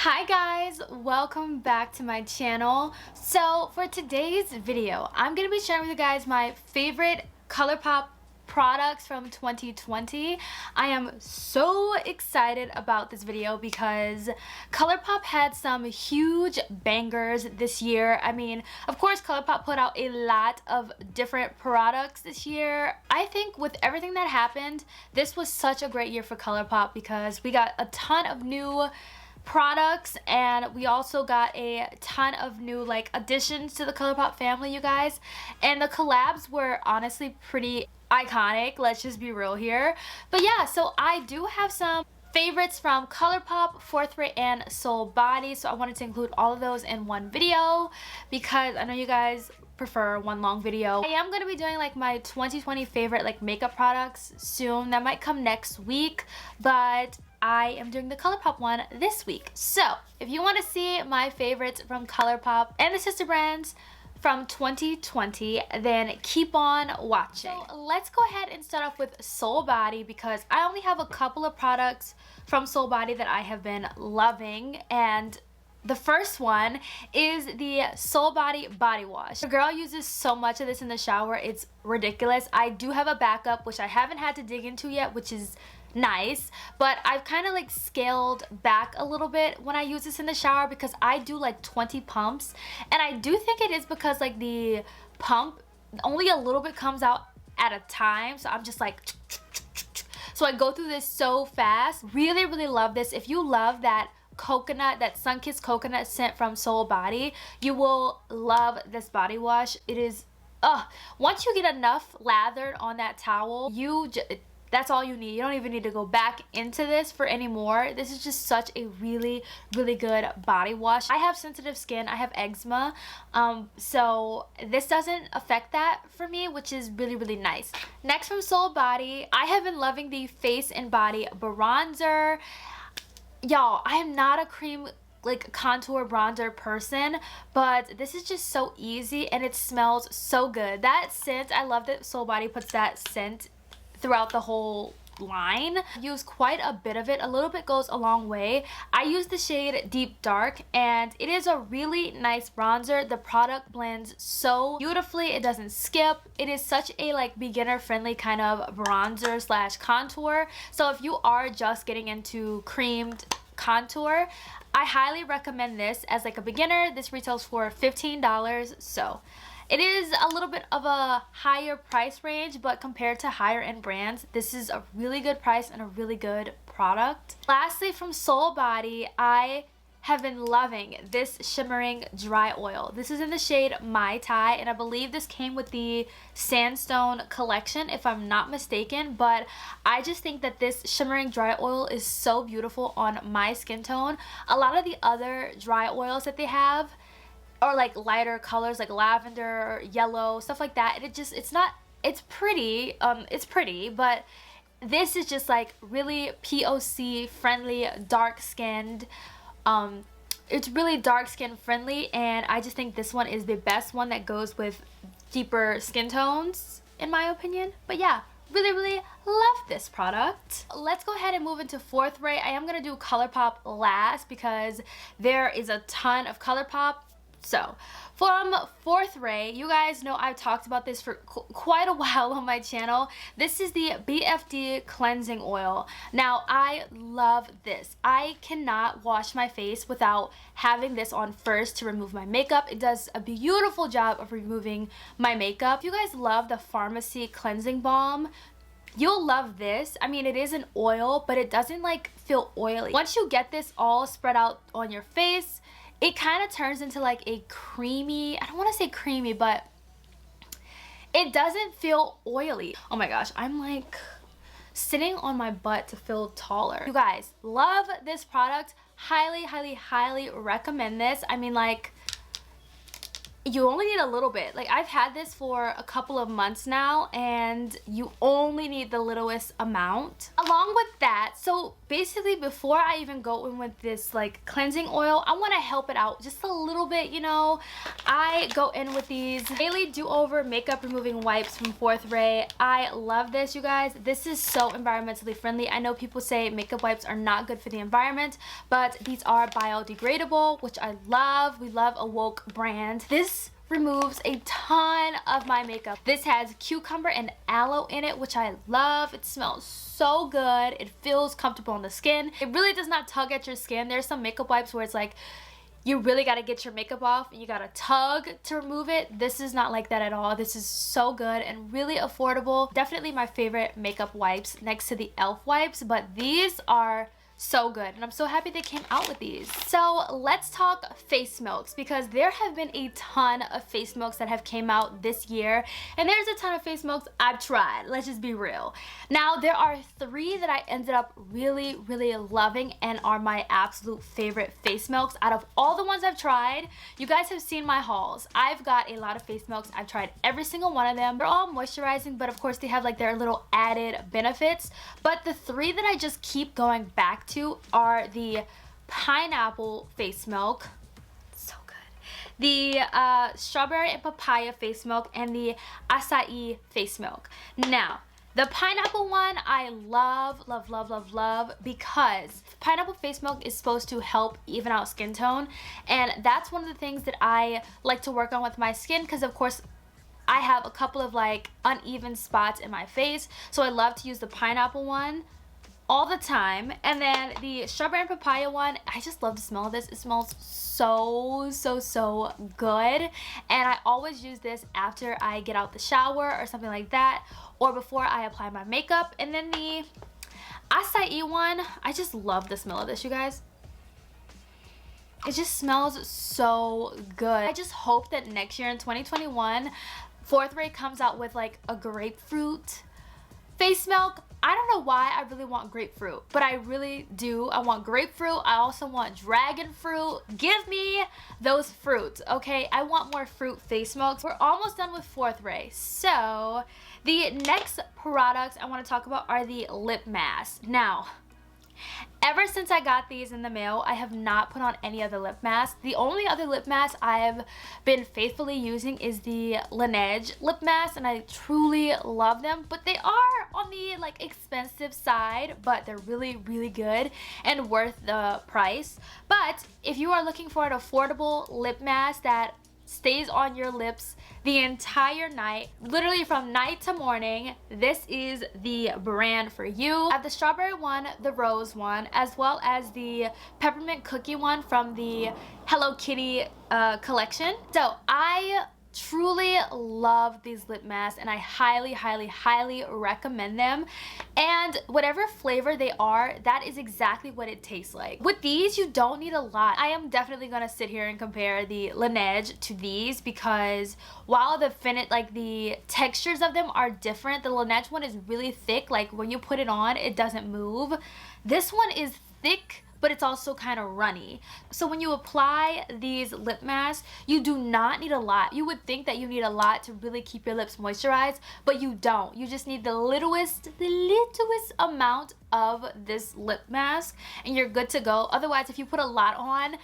Hi guys, welcome back to my channel. So for today's video, I'm going to be sharing with you guys my favorite Colourpop products from 2020. I am so excited about this video because Colourpop had some huge bangers this year. I mean, of course Colourpop put out a lot of different products this year. I think with everything that happened, this was such a great year for Colourpop because we got a ton of new products and we also got a ton of new additions to the Colourpop family, you guys, and the collabs were honestly pretty iconic. Let's just be real here. But yeah, so I do have some favorites from Colourpop, Fourth Ray, and Solbody, so I wanted to include all of those in one video because I know you guys prefer one long video. I am going to be doing my 2020 favorite makeup products soon. That might come next week, but I am doing the Colourpop one this week. So if you want to see my favorites from Colourpop and the sister brands from 2020, then keep on watching. So let's go ahead and start off with Solbody because I only have a couple of products from Solbody that I have been loving, and the first one is the Solbody body wash. The girl uses so much of this in the shower, it's ridiculous. I do have a backup which I haven't had to dig into yet, which is nice, but I've kind of scaled back a little bit when I use this in the shower because I do 20 pumps, and I do think it is because the pump only a little bit comes out at a time, so I'm just so I go through this so fast. Really love this. If you love that coconut, that sun-kissed coconut scent from Solbody, you will love this body wash. It is once you get enough lathered on that towel, that's all you need. You don't even need to go back into this for any more. This is just such a really good body wash. I have sensitive skin. I have eczema. So this doesn't affect that for me, which is really nice. Next from Solbody, I have been loving the Face and Body Bronzer. Y'all, I am not a cream contour bronzer person, but this is just so easy and it smells so good. That scent, I love that Solbody puts that scent throughout the whole line. I use quite a bit of it. A little bit goes a long way. I use the shade Deep Dark and it is a really nice bronzer. The product blends so beautifully. It doesn't skip. It is such a beginner friendly kind of bronzer slash contour. So if you are just getting into creamed contour, I highly recommend this as a beginner. This retails for $15, so it is a little bit of a higher price range, but compared to higher end brands, this is a really good price and a really good product. Lastly, from Solbody, I have been loving this Shimmering Dry Oil. This is in the shade Mai Tai, and I believe this came with the Sandstone collection, if I'm not mistaken, but I just think that this Shimmering Dry Oil is so beautiful on my skin tone. A lot of the other dry oils that they have or lighter colors like lavender, yellow, stuff like that, and it's pretty, but this is just really POC friendly, dark skinned. It's really dark skin friendly, and I just think this one is the best one that goes with deeper skin tones in my opinion. But yeah, really love this product. Let's go ahead and move into Fourth Ray. I am gonna do Colourpop last because there is a ton of Colourpop. So from Fourth Ray, you guys know I've talked about this for quite a while on my channel. This is the BFD cleansing oil. Now I love this. I cannot wash my face without having this on first to remove my makeup. It does a beautiful job of removing my makeup. If you guys love the Pharmacy cleansing balm, you'll love this. I mean, it is an oil, but it doesn't feel oily. Once you get this all spread out on your face, it kind of turns into a creamy, I don't want to say creamy, but it doesn't feel oily. Oh my gosh, I'm sitting on my butt to feel taller. You guys, love this product. Highly recommend this. I mean, you only need a little bit. Like, I've had this for a couple of months now, and you only need the littlest amount. Along with that, so basically before I even go in with this like cleansing oil, I want to help it out just a little bit, you know. I go in with these Daily Do-Over Makeup Removing Wipes from Fourth Ray. I love this, you guys. This is so environmentally friendly. I know people say makeup wipes are not good for the environment, but these are biodegradable, which I love. We love a woke brand. This removes a ton of my makeup. This has cucumber and aloe in it, which I love. It smells so good. It feels comfortable on the skin. It really does not tug at your skin. There's some makeup wipes where it's like you really got to get your makeup off and you got to tug to remove it. This is not like that at all. This is so good and really affordable. Definitely my favorite makeup wipes next to the e.l.f. wipes, but these are so good, and I'm so happy they came out with these. So let's talk face milks, because there have been a ton of face milks that have came out this year, and there's a ton of face milks I've tried. Let's just be real. Now there are 3 that I ended up really loving and are my absolute favorite face milks out of all the ones I've tried. You guys have seen my hauls. I've got a lot of face milks. I've tried every single one of them. They're all moisturizing, but of course they have like their little added benefits. But the 3 that I just keep going back to are the pineapple face milk, so good, the strawberry and papaya face milk, and the acai face milk. Now the pineapple one I love because pineapple face milk is supposed to help even out skin tone, and that's one of the things that I like to work on with my skin, because of course I have a couple of like uneven spots in my face, so I love to use the pineapple one all the time. And then the strawberry and papaya one, I just love the smell of this. It smells so good, and I always use this after I get out the shower or something like that, or before I apply my makeup. And then the acai one, I just love the smell of this, you guys. It just smells so good. I just hope that next year in 2021 Fourth Ray comes out with like a grapefruit face milk. I don't know why I really want grapefruit, but I really do. I want grapefruit. I also want dragon fruit. Give me those fruits, okay? I want more fruit face milks. We're almost done with Fourth Ray. So the next products I want to talk about are the lip masks. Now, ever since I got these in the mail, I have not put on any other lip mask. The only other lip mask I've been faithfully using is the Laneige lip mask, and I truly love them, but they are on the like expensive side, but they're really good and worth the price. But if you are looking for an affordable lip mask that stays on your lips the entire night, literally from night to morning, this is the brand for you. I have the strawberry one, the rose one, as well as the peppermint cookie one from the Hello Kitty collection. So I truly love these lip masks, and I highly recommend them. And whatever flavor they are, that is exactly what it tastes like. With these, you don't need a lot. I am definitely gonna sit here and compare the Laneige to these, because while the textures of them are different, the Laneige one is really thick. Like when you put it on, it doesn't move. This one is thick, but it's also kind of runny. So when you apply these lip masks, you do not need a lot. You would think that you need a lot to really keep your lips moisturized, but you don't. You just need the littlest amount of this lip mask, and you're good to go. Otherwise, if you put a lot on,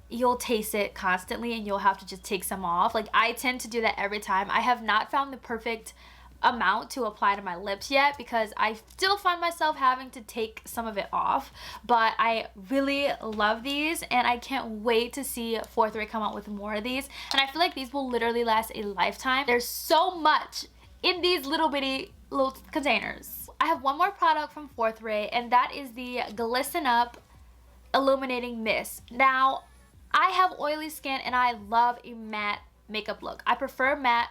you'll taste it constantly and you'll have to just take some off. Like, I tend to do that every time. I have not found the perfect amount to apply to my lips yet, because I still find myself having to take some of it off. But I really love these, and I can't wait to see Fourth Ray come out with more of these, and I feel like these will literally last a lifetime. There's so much in these little containers. I have one more product from Fourth Ray, and that is the Glisten Up Illuminating Mist. Now, I have oily skin and I love a matte makeup look. I prefer matte,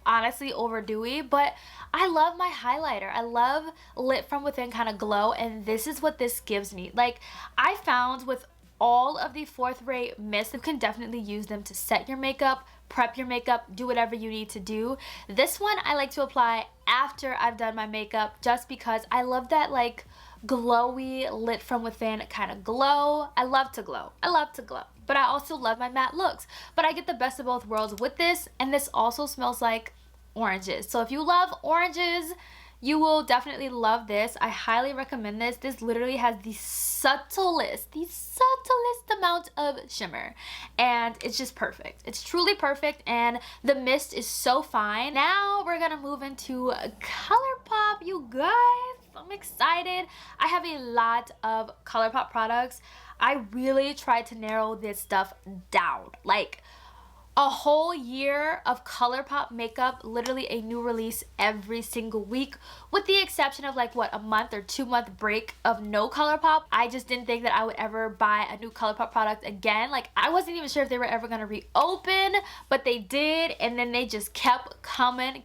honestly, over dewy, but I love my highlighter. I love lit from within kind of glow, and this is what this gives me. Like, I found with all of the Fourth Ray mists, you can definitely use them to set your makeup, prep your makeup, do whatever you need to do. This one I like to apply after I've done my makeup, just because I love that like glowy, lit from within kind of glow. I love to glow. I love to glow. But I also love my matte looks. But I get the best of both worlds with this, and this also smells like oranges. So if you love oranges, you will definitely love this. I highly recommend this. This literally has the subtlest amount of shimmer, and it's just perfect. It's truly perfect, and the mist is so fine. Now we're gonna move into Colourpop, you guys. I'm excited. I have a lot of Colourpop products. I really tried to narrow this stuff down. Like, a whole year of Colourpop makeup, literally a new release every single week, with the exception of like what, a month or 2 month break of no Colourpop. I just didn't think that I would ever buy a new Colourpop product again. Like, I wasn't even sure if they were ever gonna reopen, but they did, and then they just kept coming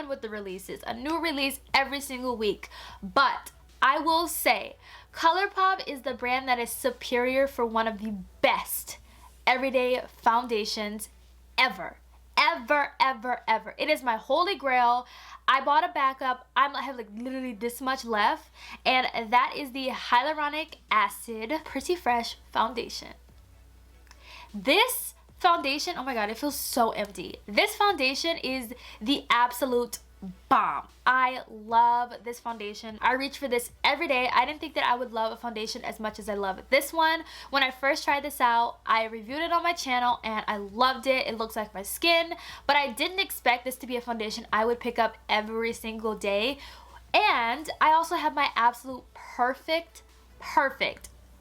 with the releases. A new release every single week. But I will say, Colourpop is the brand that is superior for one of the best everyday foundations ever. It is my holy grail. I bought a backup. I have like literally this much left, and that is the Hyaluronic Acid Pretty Fresh foundation. This foundation, oh my god, it feels so empty. This foundation is the absolute bomb. I love this foundation. I reach for this every day. I didn't think that I would love a foundation as much as I love this one. When I first tried this out, I reviewed it on my channel and I loved it. It looks like my skin, but I didn't expect this to be a foundation I would pick up every single day. And I also have my absolute perfect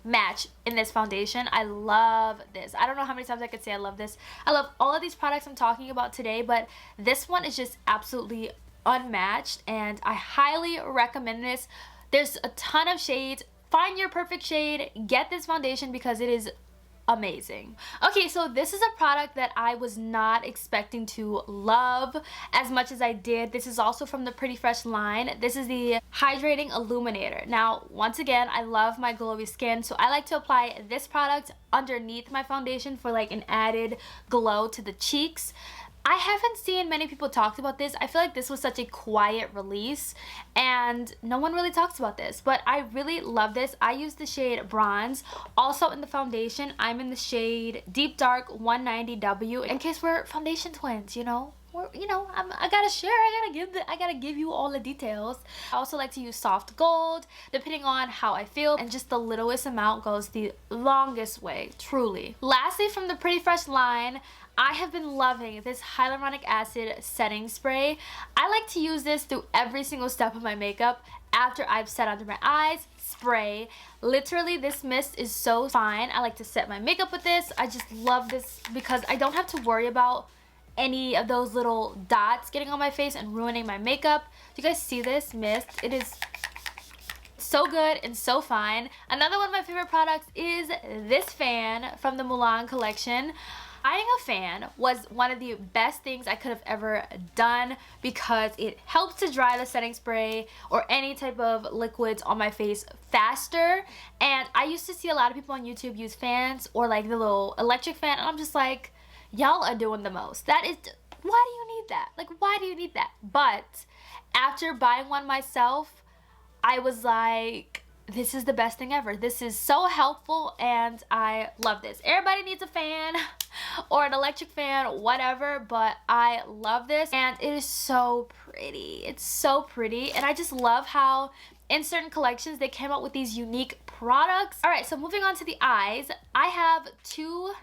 match in this foundation. I love this. I don't know how many times I could say I love this. I love all of these products I'm talking about today, but this one is just absolutely unmatched, and I highly recommend this. There's a ton of shades. Find your perfect shade. Get this foundation because it is amazing. Okay, so this is a product that I was not expecting to love as much as I did. This is also from the Pretty Fresh line. This is the Hydrating Illuminator. Now, once again, I love my glowy skin, so I like to apply this product underneath my foundation for like an added glow to the cheeks. I haven't seen many people talk about this. I feel like this was such a quiet release and no one really talks about this, but I really love this. I use the shade Bronze. Also in the foundation, I'm in the shade Deep Dark 190W, in case we're foundation twins, you know. I gotta share. I gotta give you all the details. I also like to use soft gold, depending on how I feel, and just the littlest amount goes the longest way, truly. Lastly, from the Pretty Fresh line, I have been loving this Hyaluronic Acid setting spray. I like to use this through every single step of my makeup. After I've set under my eyes, spray. Literally, this mist is so fine. I like to set my makeup with this. I just love this because I don't have to worry about any of those little dots getting on my face and ruining my makeup. Do you guys see this mist? It is so good and so fine. Another one of my favorite products is this fan from the Mulan collection. Buying a fan was one of the best things I could have ever done because it helps to dry the setting spray or any type of liquids on my face faster. And I used to see a lot of people on YouTube use fans or like the little electric fan, and I'm just like, y'all are doing the most. That is, why do you need that? Like, why do you need that? But after buying one myself, I was like, this is the best thing ever. This is so helpful and I love this. Everybody needs a fan or an electric fan, whatever, but I love this and it is so pretty. It's so pretty, and I just love how in certain collections they came out with these unique products. All right, so moving on to the eyes, I have two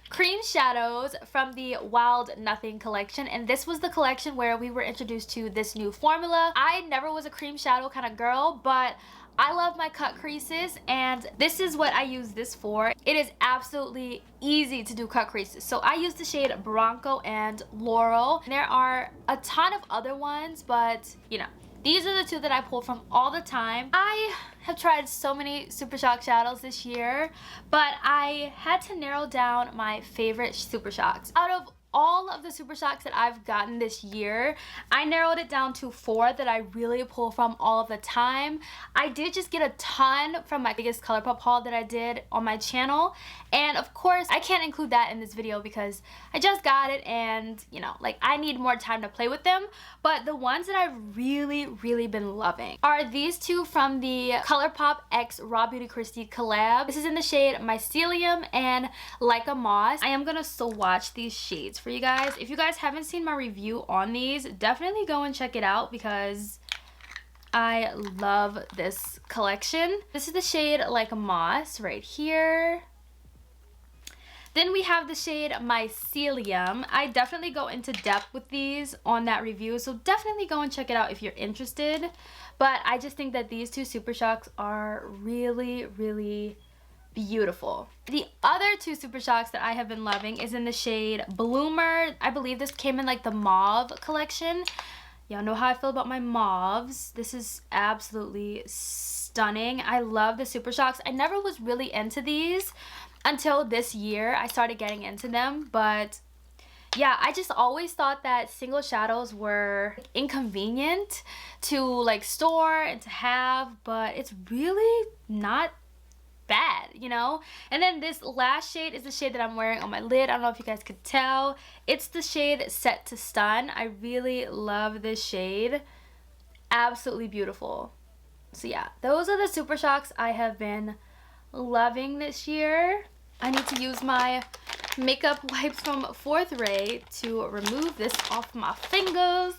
cream shadows from the Wild Nothing collection, and this was the collection where we were introduced to this new formula. I never was a cream shadow kind of girl, but I love my cut creases, and this is what I use this for. It is absolutely easy to do cut creases. So I use the shade Bronco and Laurel. There are a ton of other ones, but you know, these are the two that I pull from all the time. I have tried so many Super Shock shadows this year, but I had to narrow down my favorite Super Shocks. Out of all of the Super Shocks that I've gotten this year, I narrowed it down to 4 that I really pull from all of the time. I did just get a ton from my biggest Colourpop haul that I did on my channel, and of course I can't include that in this video because I just got it and you know, like, I need more time to play with them. But the ones that I've really been loving are these two from the Colourpop X Raw Beauty Kristi collab. This is in the shade Mycelium and Like a Moss. I am gonna swatch these shades for you guys. If you guys haven't seen my review on these, definitely go and check it out because I love this collection. This is the shade Like a Moss right here. Then we have the shade Mycelium. I definitely go into depth with these on that review, so definitely go and check it out if you're interested. But I just think that these two Super Shocks are really, really beautiful. The other two Super Shocks that I have been loving is in the shade Bloomer. I believe this came in like the mauve collection. Y'all know how I feel about my mauves. This is absolutely stunning. I love the Super Shocks. I never was really into these until this year. I started getting into them, but yeah, I just always thought that single shadows were inconvenient to like store and to have, but it's really not bad, you know? And then this last shade is the shade that I'm wearing on my lid. I don't know if you guys could tell. It's the shade Set to Stun. I really love this shade. Absolutely beautiful. So yeah, those are the Super Shocks I have been loving this year. I need to use my makeup wipes from Fourth Ray to remove this off my fingers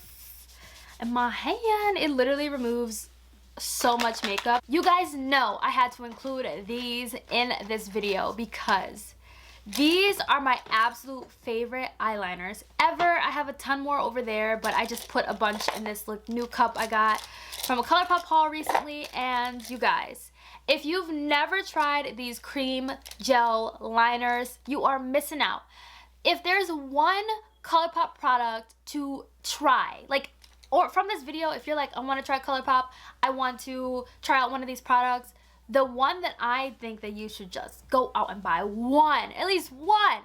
and my hand. It literally removes so much makeup. You guys know I had to include these in this video because these are my absolute favorite eyeliners ever. I have a ton more over there, but I just put a bunch in this new cup I got from a Colourpop haul recently. And you guys, if you've never tried these cream gel liners, you are missing out. If there's one Colourpop product to try, like, or from this video, if you're like, I want to try Colourpop, I want to try out one of these products, the one that I think that you should just go out and buy one, at least one,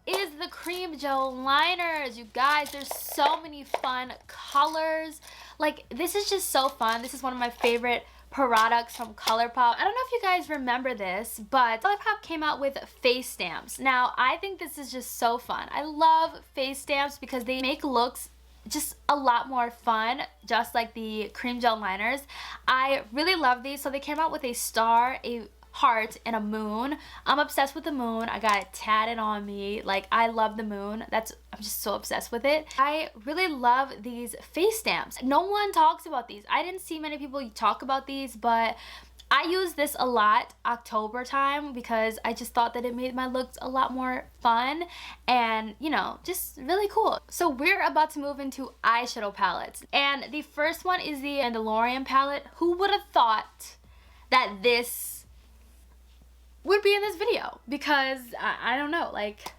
is the cream gel liners. You guys, there's so many fun colors. Like, this is just so fun. This is one of my favorite products from Colourpop. I don't know if you guys remember this, but Colourpop came out with face stamps. Now, I think this is just so fun. I love face stamps because they make looks just a lot more fun, just like the cream gel liners. I really love these. So they came out with a star, a heart, and a moon. I'm obsessed with the moon. I got it tatted on me. Like, I love the moon. I'm just so obsessed with it. I really love these face stamps. No one talks about these. I didn't see many people talk about these, but I use this a lot October time because I just thought that it made my looks a lot more fun and, you know, just really cool. So we're about to move into eyeshadow palettes. And the first one is the Mandalorian palette. Who would have thought that this would be in this video? Because I don't know, like,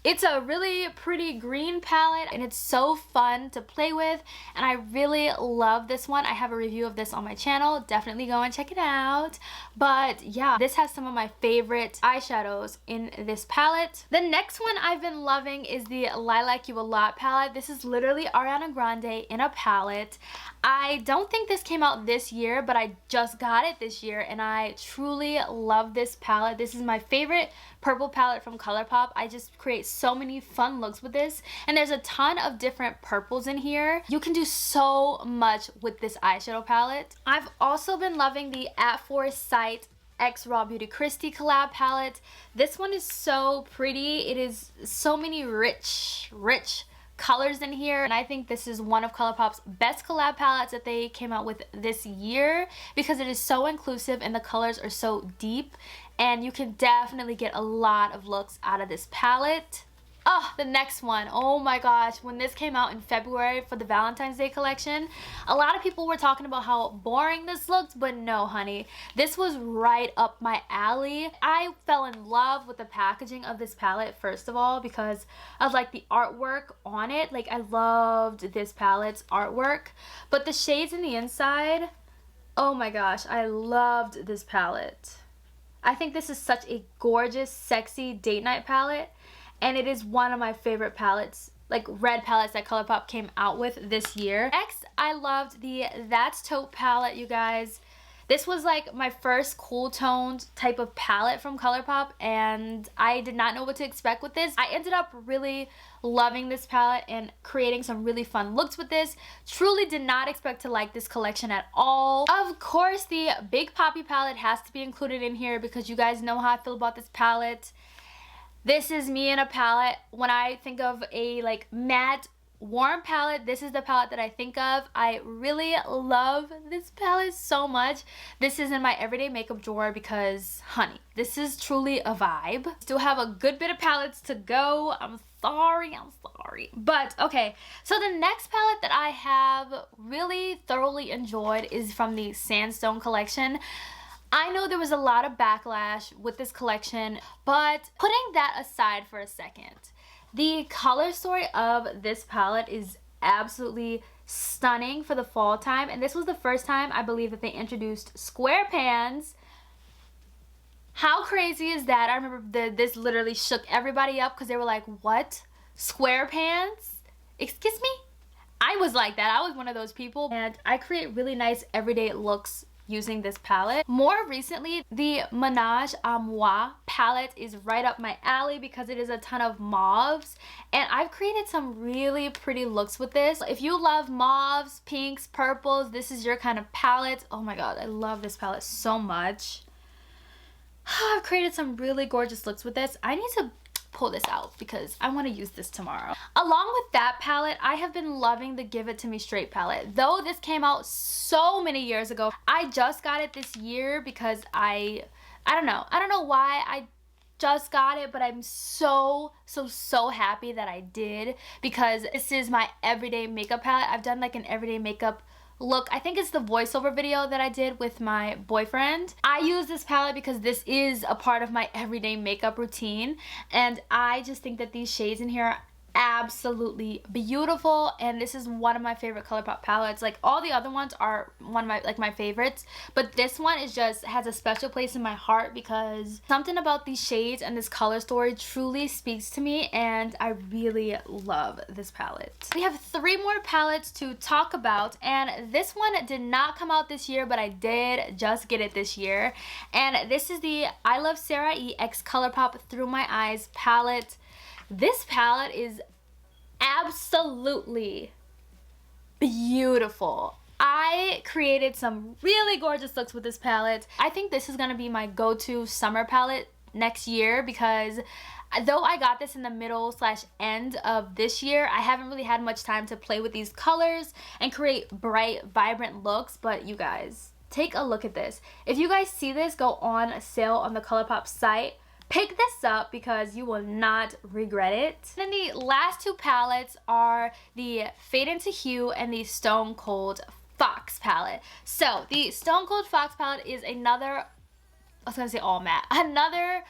it's a really pretty green palette and it's so fun to play with, and I really love this one. I have a review of this on my channel. Definitely go and check it out. But yeah, this has some of my favorite eyeshadows in this palette. The next one I've been loving is the Lilac You a Lot palette. This is literally Ariana Grande in a palette. I don't think this came out this year, but I just got it this year and I truly love this palette. This is my favorite purple palette from Colourpop. I just create so many fun looks with this, and there's a ton of different purples in here. You can do so much with this eyeshadow palette. I've also been loving the At Foresight X Raw Beauty Kristi collab palette. This one is so pretty. It is so many rich colors in here, and I think this is one of Colourpop's best collab palettes that they came out with this year because it is so inclusive and the colors are so deep, and you can definitely get a lot of looks out of this palette. Oh, the next one. Oh my gosh, when this came out in February for the Valentine's Day collection, a lot of people were talking about how boring this looked, but no, honey. This was right up my alley. I fell in love with the packaging of this palette, first of all, because of like the artwork on it. Like, I loved this palette's artwork, but the shades in the inside, oh my gosh, I loved this palette. I think this is such a gorgeous, sexy date night palette. And it is one of my favorite palettes, like red palettes that Colourpop came out with this year. Next, I loved the That's Taupe palette, you guys. This was like my first cool toned type of palette from Colourpop, and I did not know what to expect with this. I ended up really loving this palette and creating some really fun looks with this. Truly did not expect to like this collection at all. Of course, the Big Poppy palette has to be included in here because you guys know how I feel about this palette. This is me in a palette. When I think of a like matte warm palette, this is the palette that I think of. I really love this palette so much. This is in my everyday makeup drawer because, honey, this is truly a vibe. Still have a good bit of palettes to go. I'm sorry. But okay, so the next palette that I have really thoroughly enjoyed is from the Sandstone collection. I know there was a lot of backlash with this collection, but putting that aside for a second, the color story of this palette is absolutely stunning for the fall time. And this was the first time I believe that they introduced square pans. How crazy is that? I remember this literally shook everybody up because they were like, what? Square pans? Excuse me? I was like that. I was one of those people. And I create really nice everyday looks using this palette. More recently, the Ménage à Moi palette is right up my alley because it is a ton of mauves, and I've created some really pretty looks with this. If you love mauves, pinks, purples, this is your kind of palette. Oh my god, I love this palette so much. I've created some really gorgeous looks with this. I need to pull this out because I want to use this tomorrow. Along with that palette, I have been loving the Give It To Me Straight palette. Though this came out so many years ago, I just got it this year because I don't know why I just got it, but I'm so happy that I did because this is my everyday makeup palette. I've done like an everyday makeup look. I think it's the voiceover video that I did with my boyfriend. I use this palette because this is a part of my everyday makeup routine, and I just think that these shades in here are absolutely beautiful, and this is one of my favorite Colourpop palettes. Like, all the other ones are one of my favorites, but this one is just has a special place in my heart because something about these shades and this color story truly speaks to me, and I really love this palette. We have 3 more palettes to talk about, and this one did not come out this year, but I did just get it this year, and this is the I Love Sarah E X Colourpop Through My Eyes palette. This palette is absolutely beautiful. I created some really gorgeous looks with this palette. I think this is gonna be my go-to summer palette next year because though I got this in the middle / end of this year, I haven't really had much time to play with these colors and create bright, vibrant looks. But you guys, take a look at this. If you guys see this go on sale on the Colourpop site, pick this up because you will not regret it. Then the last 2 palettes are the Fade Into Hue and the Stone Cold Fox palette. So the Stone Cold Fox palette is another, I was gonna say all matte, another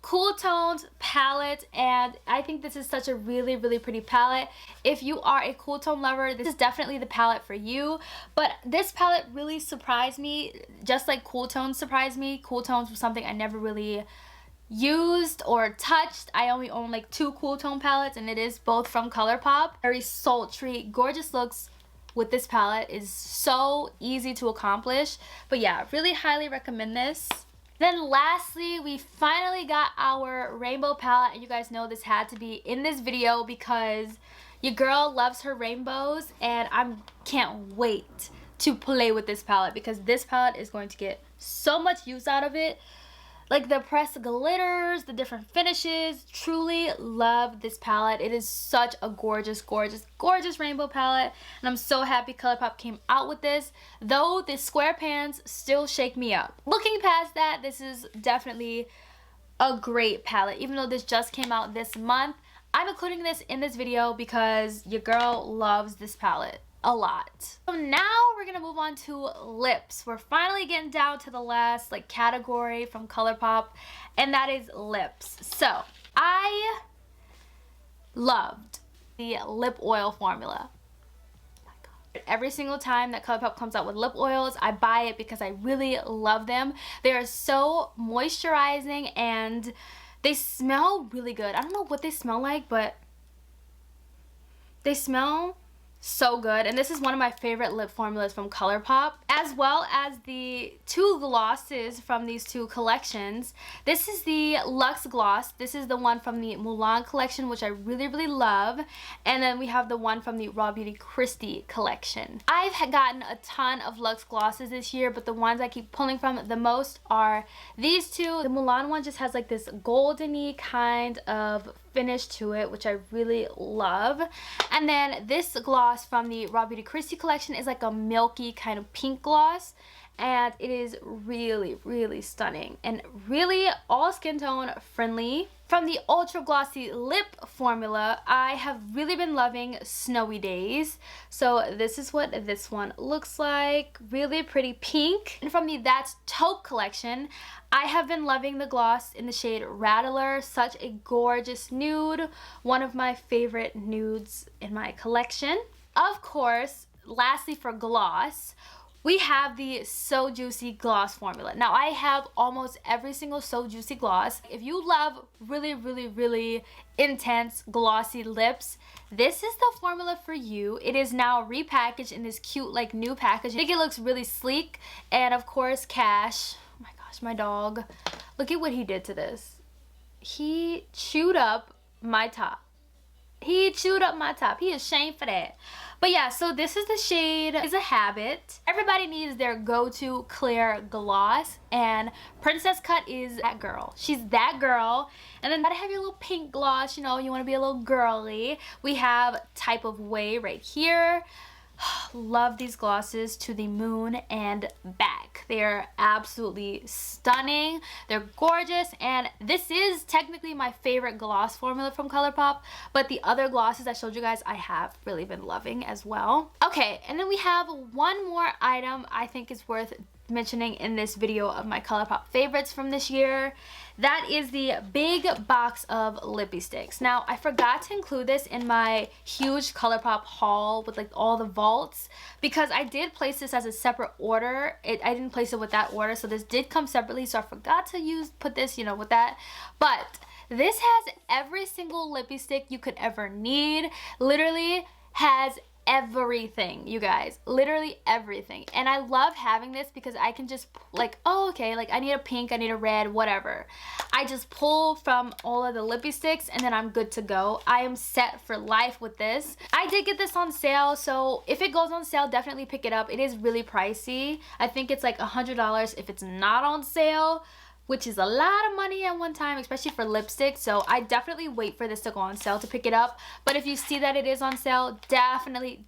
cool toned palette, and I think this is such a really pretty palette. If you are a cool tone lover, this is definitely the palette for you. But this palette really surprised me, just like cool tones surprised me. Cool tones was something I never really used or touched. I only own like 2 cool tone palettes, and it is both from Colourpop. Very sultry, gorgeous looks with this palette is so easy to accomplish. But yeah, really highly recommend this. Then lastly, we finally got our rainbow palette, and you guys know this had to be in this video because your girl loves her rainbows, and I can't wait to play with this palette because this palette is going to get so much use out of it. Like the pressed glitters, the different finishes. Truly love this palette. It is such a gorgeous rainbow palette, and I'm so happy Colourpop came out with this, though the square pans still shake me up. Looking past that, this is definitely a great palette. Even though this just came out this month, I'm including this in this video because your girl loves this palette a lot. So now we're gonna move on to lips. We're finally getting down to the last like category from Colourpop, and that is lips. So I loved the lip oil formula. Oh my God. Every single time that Colourpop comes out with lip oils, I buy it because I really love them. They are so moisturizing and they smell really good. I don't know what they smell like, but they smell so good. And this is one of my favorite lip formulas from Colourpop, as well as the two glosses from these two collections. This is the Luxe Gloss. This is the one from the Mulan collection, which I really, really love. And then we have the one from the Raw Beauty Christie collection. I've gotten a ton of Luxe glosses this year, but the ones I keep pulling from the most are these two. The Mulan one just has like this goldeny kind of finish to it, which I really love. And then this gloss from the Raw Beauty Christie collection is like a milky kind of pink gloss, and it is really, really stunning and really all skin tone friendly. From the ultra glossy lip formula, I have really been loving Snowy Days. So this is what this one looks like. Really pretty pink. And from the That's Taupe collection, I have been loving the gloss in the shade Rattler. Such a gorgeous nude. One of my favorite nudes in my collection. Of course, lastly for gloss, we have the So Juicy gloss formula. Now, I have almost every single So Juicy gloss. If you love really, really, really intense glossy lips, this is the formula for you. It is now repackaged in this cute like new package. I think it looks really sleek. And of course, Cash, oh my gosh, my dog, look at what he did to this. He chewed up my top. He chewed up my top. He is shamed for that. But yeah, so this is the shade Is a Habit. Everybody needs their go-to clear gloss, and Princess Cut is that girl. She's that girl. And then you gotta have your little pink gloss, you know, you wanna be a little girly. We have Type of Way right here. Love these glosses to the moon and back. They're absolutely stunning. They're gorgeous, and this is technically my favorite gloss formula from Colourpop, but the other glosses I showed you guys I have really been loving as well. Okay, and then we have one more item I think is worth mentioning in this video of my Colourpop favorites from this year. That is the big box of lippy sticks. Now, I forgot to include this in my huge Colourpop haul with like all the vaults, because I did place this as a separate order. I didn't place it with that order, so this did come separately, so I forgot to put this, you know, with that. But this has every single lippy stick you could ever need. Literally has everything, you guys, literally everything. And I love having this because I can just like, oh, okay, like I need a pink, I need a red, whatever. I just pull from all of the lippy sticks and then I'm good to go. I am set for life with this. I did get this on sale, so if it goes on sale, definitely pick it up. It is really pricey. I think it's like $100 if it's not on sale, which is a lot of money at one time, especially for lipstick. So I definitely wait for this to go on sale to pick it up. But if you see that it is on sale, definitely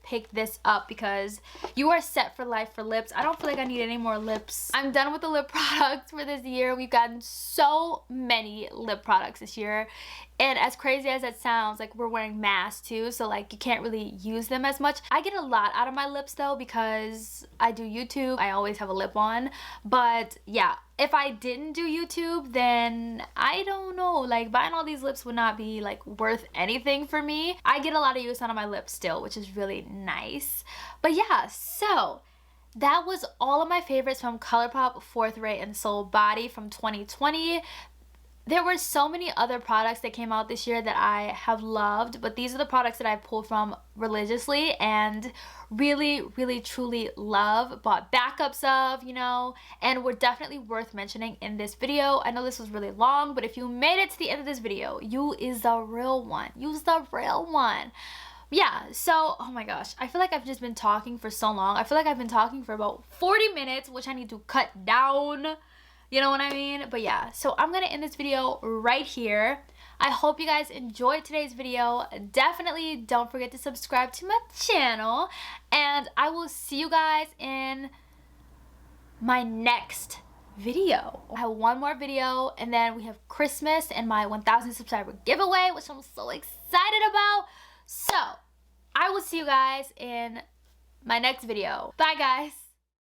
pick this up, because you are set for life for lips. I don't feel like I need any more lips. I'm done with the lip products for this year. We've gotten so many lip products this year. And as crazy as that sounds, like we're wearing masks too, so like you can't really use them as much. I get a lot out of my lips though, because I do YouTube. I always have a lip on. But yeah, if I didn't do YouTube, then I don't know, like buying all these lips would not be like worth anything for me. I get a lot of use out of my lips still, which is really nice. But yeah, so that was all of my favorites from Colourpop, Fourth Ray, and Solbody from 2020. There were so many other products that came out this year that I have loved, but these are the products that I pulled from religiously and really, really, truly love, bought backups of, you know, and were definitely worth mentioning in this video. I know this was really long, but if you made it to the end of this video, you is the real one. You's the real one. Yeah, so, oh my gosh, I feel like I've just been talking for so long. I feel like I've been talking for about 40 minutes, which I need to cut down. You know what I mean? But yeah, so I'm gonna end this video right here. I hope you guys enjoyed today's video. Definitely don't forget to subscribe to my channel, and I will see you guys in my next video. I have one more video, and then we have Christmas and my 1,000 subscriber giveaway, which I'm so excited about. So I will see you guys in my next video. Bye guys.